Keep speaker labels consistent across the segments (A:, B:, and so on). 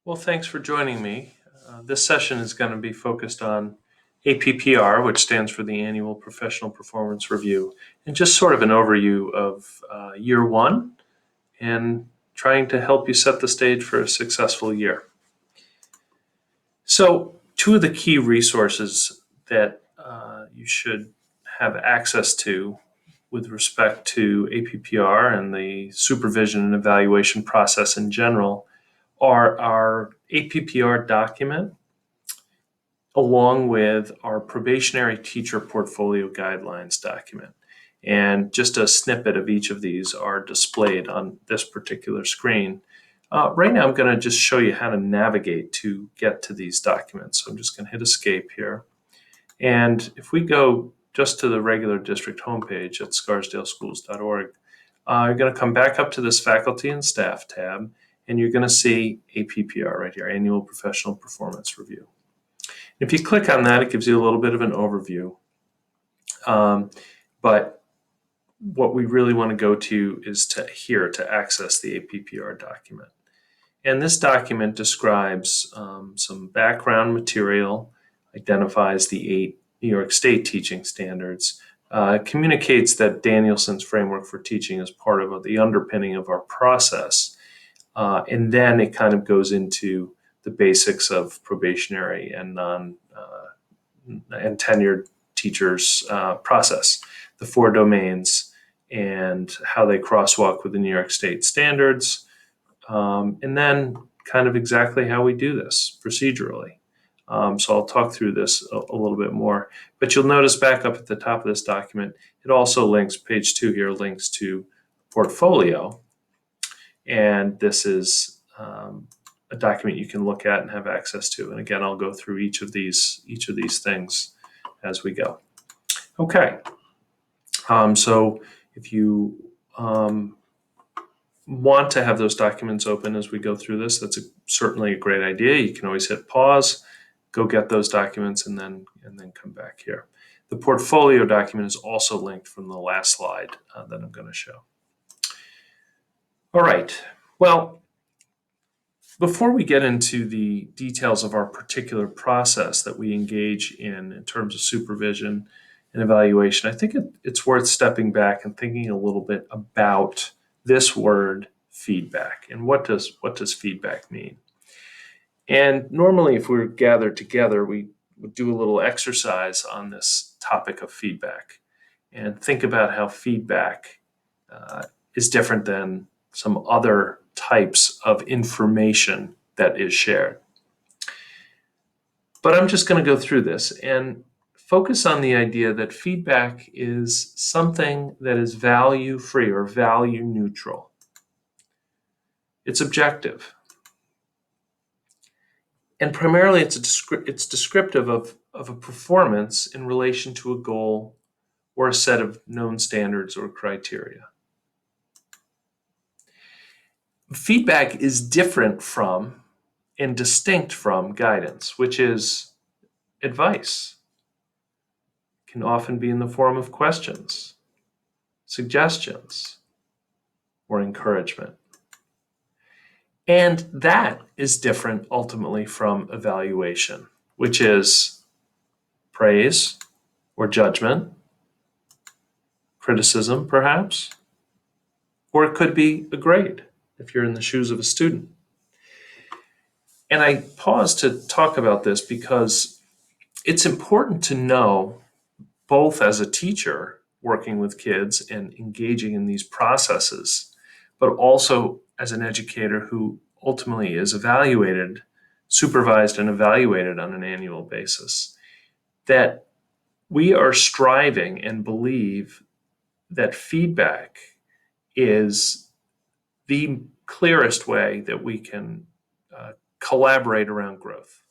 A: Well, thanks for joining me. This session is going to be focused on APPR, which stands for the Annual Professional Performance Review, and just sort of an overview of year one and trying to help you set the stage for a successful year. So, two of the key resources that you should have access to with respect to APPR and the supervision and evaluation process in general are our APPR document along with our probationary teacher portfolio guidelines document. And just a snippet of each of these are displayed on this particular screen. Right now, I'm going to just show you how to navigate to get to these documents. So I'm just going to hit escape here. And if we go just to the regular district homepage at scarsdaleschools.org, you're going to come back up to this faculty and staff tab, and you're going to see APPR right here, Annual Professional Performance Review. If you click on that, it gives you a little bit of an overview. But what we really want to go to is to access the APPR document. And this document describes some background material, identifies the 8 New York State teaching standards, communicates that Danielson's framework for teaching is part of the underpinning of our process. And then it kind of goes into the basics of probationary and and tenured teachers process, the 4 domains, and how they crosswalk with the New York State standards, and then kind of exactly how we do this procedurally. So I'll talk through this a little bit more. But you'll notice back up at the top of this document, it also links, page 2 here, links to portfolio. And this is a document you can look at and have access to. And again, I'll go through each of these things as we go. Okay. So if you want to have those documents open as we go through this, that's certainly a great idea. You can always hit pause, go get those documents, and then come back here. The portfolio document is also linked from the last slide that I'm going to show. All right. Well, before we get into the details of our particular process that we engage in terms of supervision and evaluation, I think it's worth stepping back and thinking a little bit about this word feedback and what does feedback mean. And normally, if we're gathered together, we would do a little exercise on this topic of feedback and think about how feedback is different than some other types of information that is shared. But I'm just going to go through this and focus on the idea that feedback is something that is value-free or value-neutral. It's objective. And primarily it's descriptive of a performance in relation to a goal or a set of known standards or criteria. Feedback is different from and distinct from guidance, which is advice. It can often be in the form of questions, suggestions, or encouragement. And that is different ultimately from evaluation, which is praise or judgment, criticism perhaps, or it could be a grade if you're in the shoes of a student. And I pause to talk about this because it's important to know, both as a teacher working with kids and engaging in these processes, but also as an educator who ultimately is evaluated, supervised and evaluated on an annual basis, that we are striving and believe that feedback is the clearest way that we can collaborate around growth.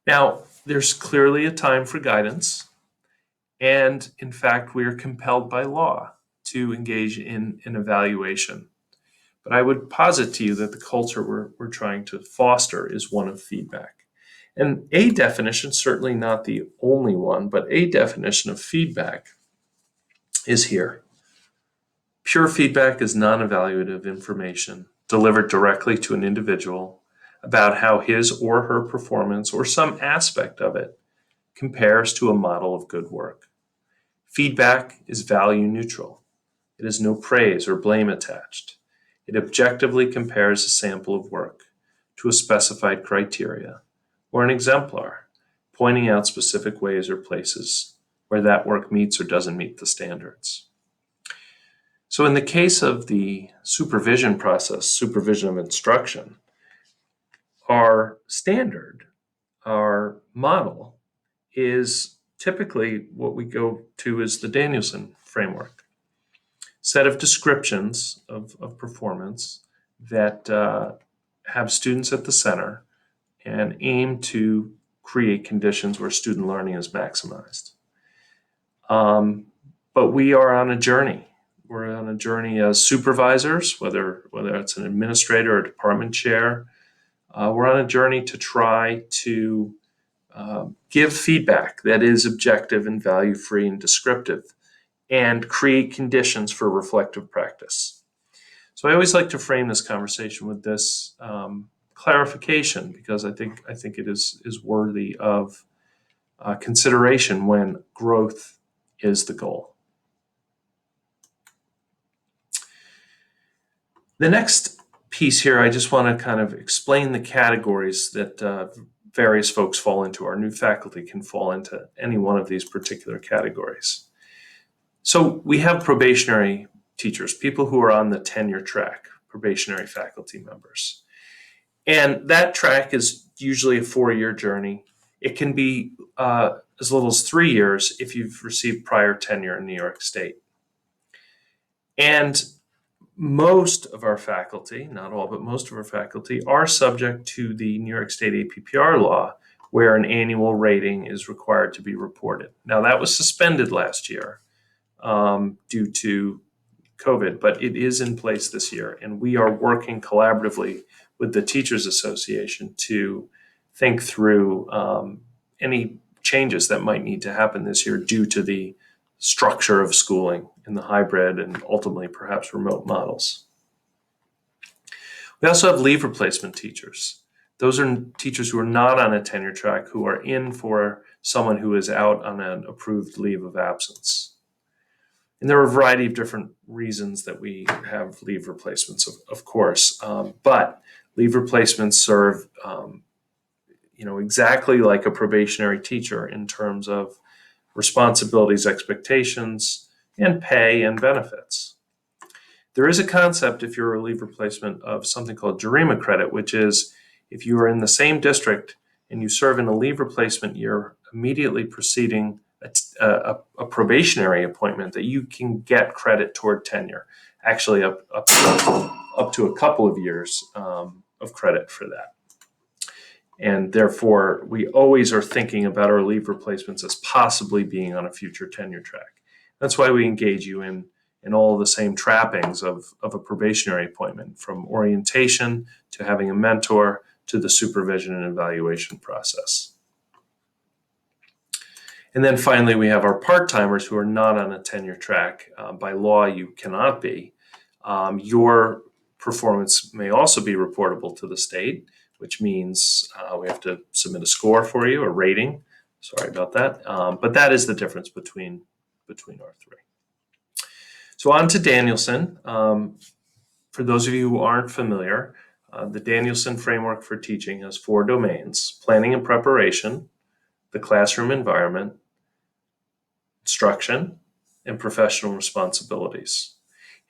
A: Now, there's clearly a time for guidance, and in fact, we are compelled by law to engage in an evaluation. But I would posit to you that the culture we're trying to foster is one of feedback. And a definition, certainly not the only one, but a definition of feedback is here. Pure feedback is non-evaluative information delivered directly to an individual about how his or her performance or some aspect of it compares to a model of good work. Feedback is value neutral. It has no praise or blame attached. It objectively compares a sample of work to a specified criteria or an exemplar, pointing out specific ways or places where that work meets or doesn't meet the standards. So in the case of the supervision process, supervision of instruction, our standard, our model, is typically what we go to is the Danielson framework. Set of descriptions of performance that have students at the center and aim to create conditions where student learning is maximized. But we are on a journey. We're on a journey as supervisors, whether it's an administrator or department chair. We're on a journey to try to give feedback that is objective and value-free and descriptive, and create conditions for reflective practice. So I always like to frame this conversation with this clarification, because I think it is worthy of consideration when growth is the goal. The next piece here, I just want to kind of explain the categories that various folks fall into. Our new faculty can fall into any one of these particular categories. So we have probationary teachers, people who are on the tenure track, probationary faculty members. And that track is usually a 4-year journey. It can be as little as 3 years if you've received prior tenure in New York State. And most of our faculty, not all, but most of our faculty are subject to the New York State APPR law, where an annual rating is required to be reported. Now, that was suspended last year due to COVID, but it is in place this year, and we are working collaboratively with the Teachers Association to think through any changes that might need to happen this year due to the structure of schooling in the hybrid and ultimately perhaps remote models. We also have leave replacement teachers. Those are teachers who are not on a tenure track, who are in for someone who is out on an approved leave of absence. And there are a variety of different reasons that we have leave replacements, of course, but leave replacements serve exactly like a probationary teacher in terms of responsibilities, expectations, and pay and benefits. There is a concept, if you're a leave replacement, of something called jurema credit, which is if you are in the same district and you serve in a leave replacement year immediately preceding a probationary appointment, that you can get credit toward tenure, actually up to a couple of years of credit for that. And therefore, we always are thinking about our leave replacements as possibly being on a future tenure track. That's why we engage you in all the same trappings of a probationary appointment, from orientation to having a mentor to the supervision and evaluation process. And then finally, we have our part-timers who are not on a tenure track. By law, you cannot be. Your performance may also be reportable to the state, which means we have to submit a score for you, a rating. Sorry about that. But that is the difference between our three. So on to Danielson. For those of you who aren't familiar, the Danielson framework for teaching has 4 domains: planning and preparation, the classroom environment, instruction, and professional responsibilities.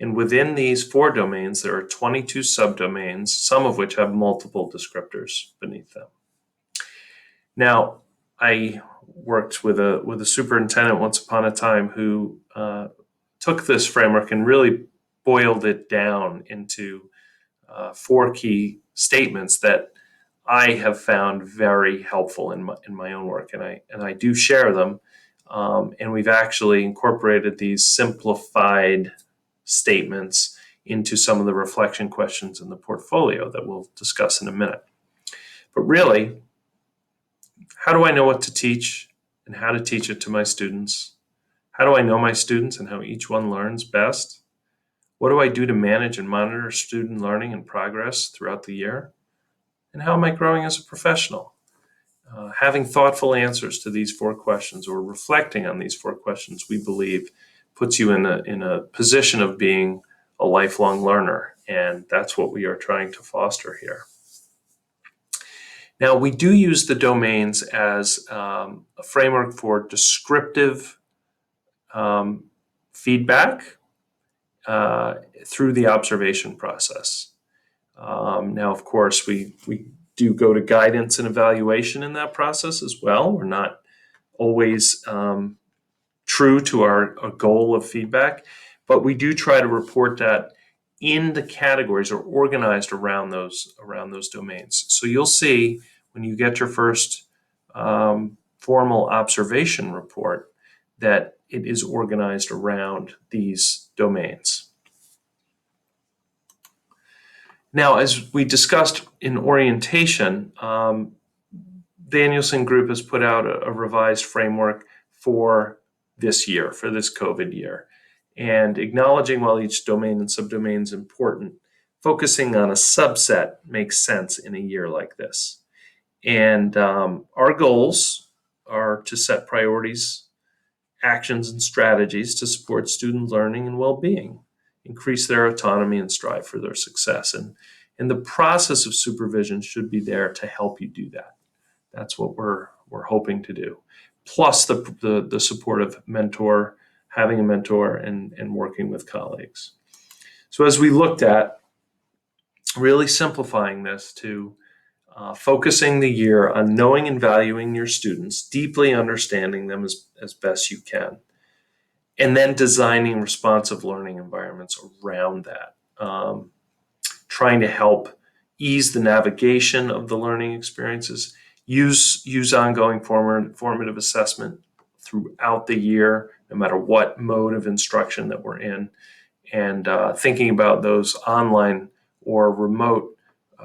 A: And within these 4 domains, there are 22 subdomains, some of which have multiple descriptors beneath them. Now, I worked with a superintendent once upon a time who took this framework and really boiled it down into 4 key statements that I have found very helpful in my own work, and I do share them. And we've actually incorporated these simplified statements into some of the reflection questions in the portfolio that we'll discuss in a minute. But really, how do I know what to teach and how to teach it to my students? How do I know my students and how each one learns best? What do I do to manage and monitor student learning and progress throughout the year? And how am I growing as a professional? Having thoughtful answers to these 4 questions, or reflecting on these 4 questions, we believe puts you in a position of being a lifelong learner. And that's what we are trying to foster here. Now, we do use the domains as a framework for descriptive feedback through the observation process. Now, of course, we do go to guidance and evaluation in that process as well. We're not always true to our goal of feedback, but we do try to report that in the categories, or organized around those domains. So you'll see when you get your first formal observation report that it is organized around these domains. Now, as we discussed in orientation, Danielson Group has put out a revised framework for this year, for this COVID year. And acknowledging while each domain and subdomain is important, focusing on a subset makes sense in a year like this. And our goals are to set priorities, actions, and strategies to support student learning and well-being, increase their autonomy, and strive for their success. And the process of supervision should be there to help you do that. That's what we're hoping to do. Plus the support of mentor, having a mentor, and working with colleagues. So as we looked at really simplifying this to focusing the year on knowing and valuing your students, deeply understanding them as best you can, and then designing responsive learning environments around that. Trying to help ease the navigation of the learning experiences, use ongoing formative assessment throughout the year, no matter what mode of instruction that we're in, and thinking about those online or remote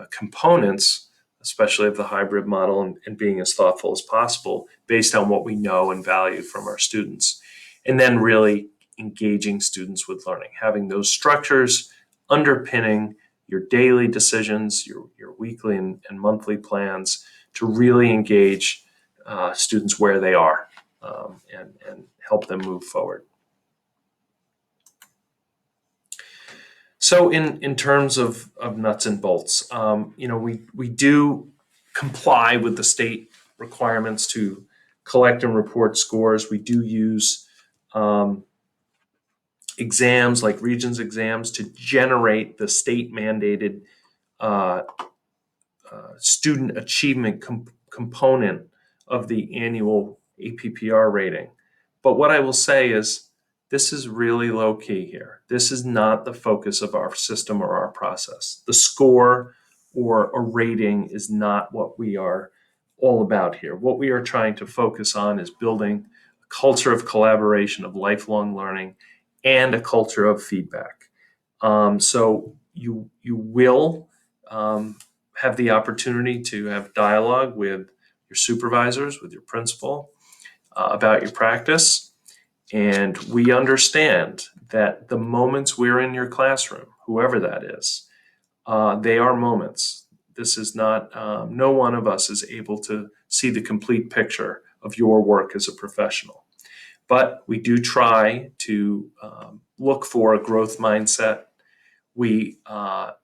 A: components, especially of the hybrid model, and being as thoughtful as possible based on what we know and value from our students. And then really engaging students with learning, having those structures underpinning your daily decisions, your weekly and monthly plans, to really engage students where they are and help them move forward. So in terms of nuts and bolts, we do comply with the state requirements to collect and report scores. We do use exams like Regents exams to generate the state mandated student achievement component of the annual APPR rating. But what I will say is this is really low key here. This is not the focus of our system or our process. The score or a rating is not what we are all about here. What we are trying to focus on is building a culture of collaboration, of lifelong learning, and a culture of feedback. So you will have the opportunity to have dialogue with your supervisors, with your principal, about your practice. And we understand that the moments we're in your classroom, whoever that is, they are moments. This is not, no one of us is able to see the complete picture of your work as a professional. But we do try to look for a growth mindset. We are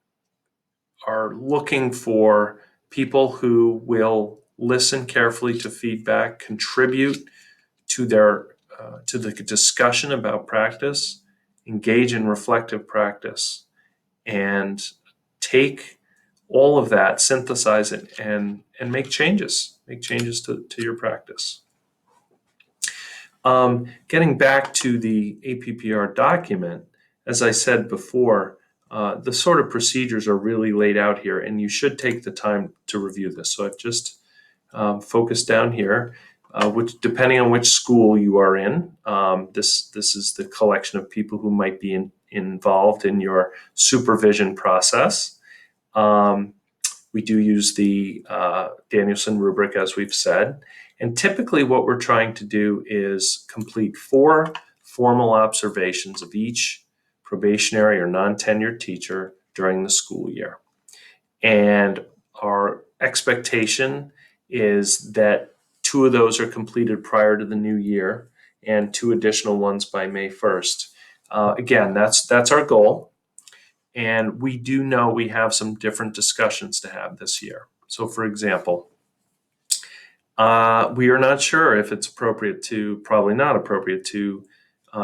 A: looking for people who will listen carefully to feedback, contribute to the discussion about practice, engage in reflective practice, and take all of that, synthesize it, and make changes to your practice. Getting back to the APPR document, as I said before, the sort of procedures are really laid out here, and you should take the time to review this. So I've just focused down here, which, depending on which school you are in, this is the collection of people who might be involved in your supervision process. We do use the Danielson rubric, as we've said. And typically what we're trying to do is complete 4 formal observations of each probationary or non-tenured teacher during the school year. And our expectation is that 2 of those are completed prior to the new year and 2 additional ones by May 1st. Again, that's our goal. And we do know we have some different discussions to have this year. So, for example, we are not sure if it's probably not appropriate to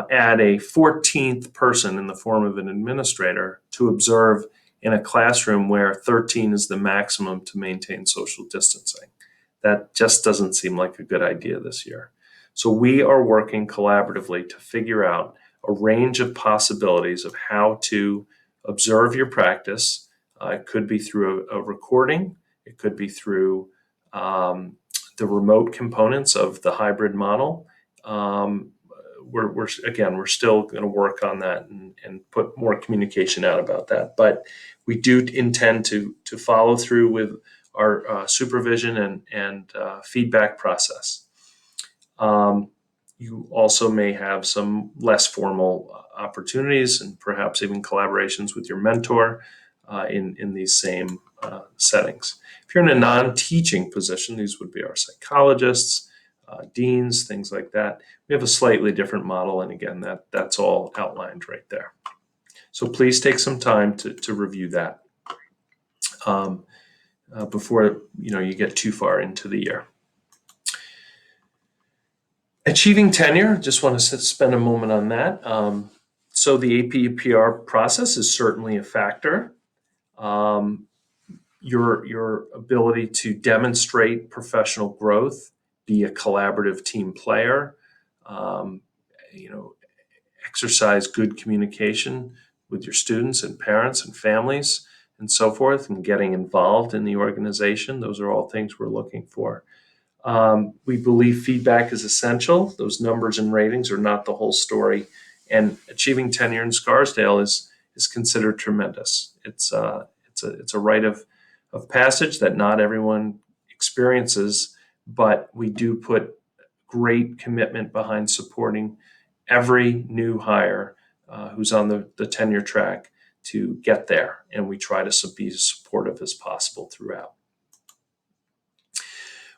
A: add a 14th person in the form of an administrator to observe in a classroom where 13 is the maximum to maintain social distancing. That just doesn't seem like a good idea this year. So we are working collaboratively to figure out a range of possibilities of how to observe your practice. It could be through a recording. It could be through the remote components of the hybrid model. We're still going to work on that and put more communication out about that. But we do intend to follow through with our supervision and feedback process. You also may have some less formal opportunities and perhaps even collaborations with your mentor in these same settings. If you're in a non-teaching position, these would be our psychologists, deans, things like that. We have a slightly different model, and again, that's all outlined right there. So please take some time to review that before you get too far into the year. Achieving tenure, just want to spend a moment on that. So the APPR process is certainly a factor. Your ability to demonstrate professional growth, be a collaborative team player, exercise good communication with your students and parents and families and so forth, and getting involved in the organization. Those are all things we're looking for. We believe feedback is essential. Those numbers and ratings are not the whole story. And achieving tenure in Scarsdale is considered tremendous. It's a rite of passage that not everyone experiences, but we do put great commitment behind supporting every new hire who's on the tenure track to get there, and we try to be as supportive as possible throughout.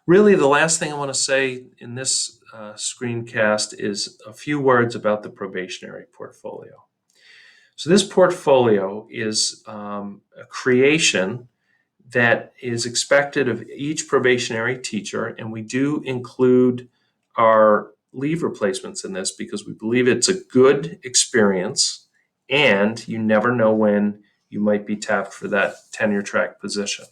A: Really, the last thing I want to say in this screencast is a few words about the probationary portfolio. So this portfolio is a creation that is expected of each probationary teacher, and we do include our leave replacements in this because we believe it's a good experience, and you never know when you might be tapped for that tenure track position.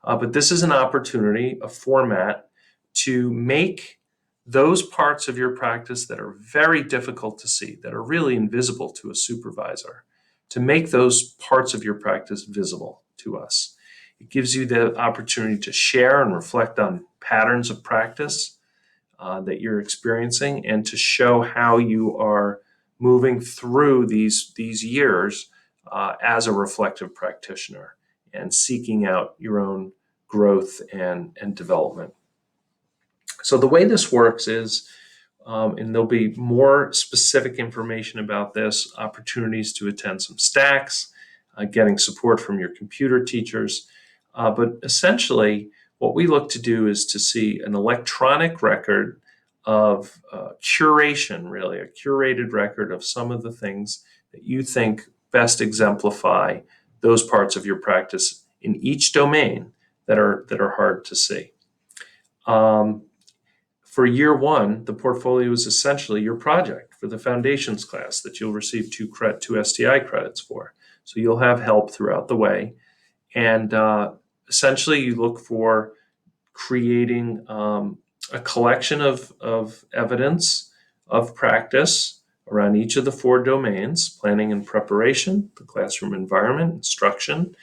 A: But this is an opportunity, a format, to make those parts of your practice that are very difficult to see, that are really invisible to a supervisor, to make those parts of your practice visible to us. It gives you the opportunity to share and reflect on patterns of practice that you're experiencing, and to show how you are moving through these years as a reflective practitioner and seeking out your own growth and development. So the way this works is, and there'll be more specific information about this, opportunities to attend some stacks, getting support from your computer teachers. But essentially, what we look to do is to see an electronic record of curation, really, a curated record of some of the things that you think best exemplify those parts of your practice in each domain that are hard to see. For year one, the portfolio is essentially your project for the foundations class that you'll receive two STI credits for. So you'll have help throughout the way. And essentially, you look for creating a collection of evidence of practice around each of the 4 domains: planning and preparation, the classroom environment, instruction,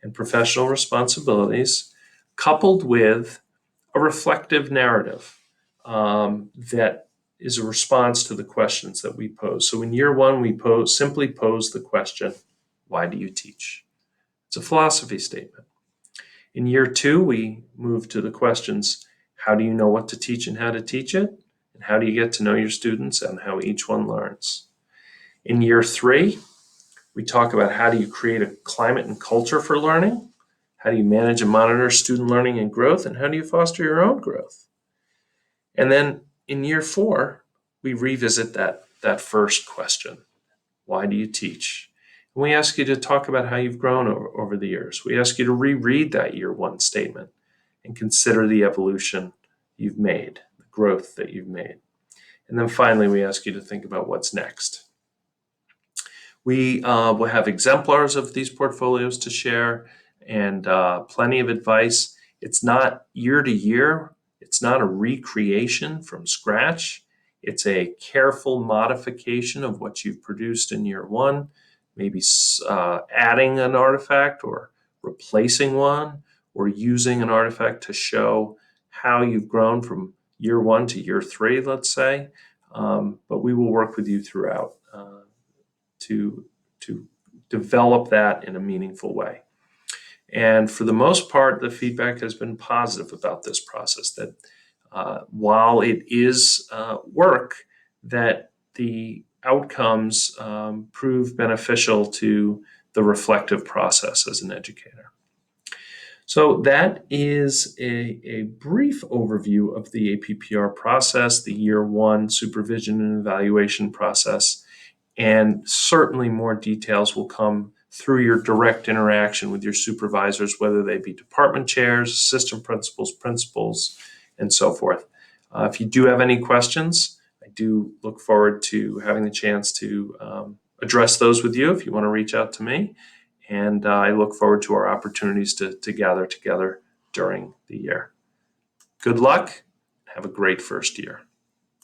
A: and professional responsibilities, coupled with a reflective narrative that is a response to the questions that we pose. So in year one, we simply pose the question, why do you teach? It's a philosophy statement. In year 2, we move to the questions, how do you know what to teach and how to teach it? And how do you get to know your students and how each one learns? In year 3, we talk about how do you create a climate and culture for learning? How do you manage and monitor student learning and growth? And how do you foster your own growth? And then in year 4, we revisit that first question. Why do you teach? And we ask you to talk about how you've grown over the years. We ask you to reread that year 1 statement and consider the evolution you've made, the growth that you've made. And then finally, we ask you to think about what's next. We will have exemplars of these portfolios to share and plenty of advice. It's not year to year. It's not a recreation from scratch. It's a careful modification of what you've produced in year 1, maybe adding an artifact or replacing one, or using an artifact to show how you've grown from year 1 to year 3, let's say. But we will work with you throughout to develop that in a meaningful way. And for the most part, the feedback has been positive about this process, that while it is work, that the outcomes prove beneficial to the reflective process as an educator. So that is a brief overview of the APPR process, the year 1 supervision and evaluation process, and certainly more details will come through your direct interaction with your supervisors, whether they be department chairs, assistant principals, principals, and so forth. If you do have any questions, I do look forward to having the chance to address those with you if you want to reach out to me. And I look forward to our opportunities to gather together during the year. Good luck. Have a great first year.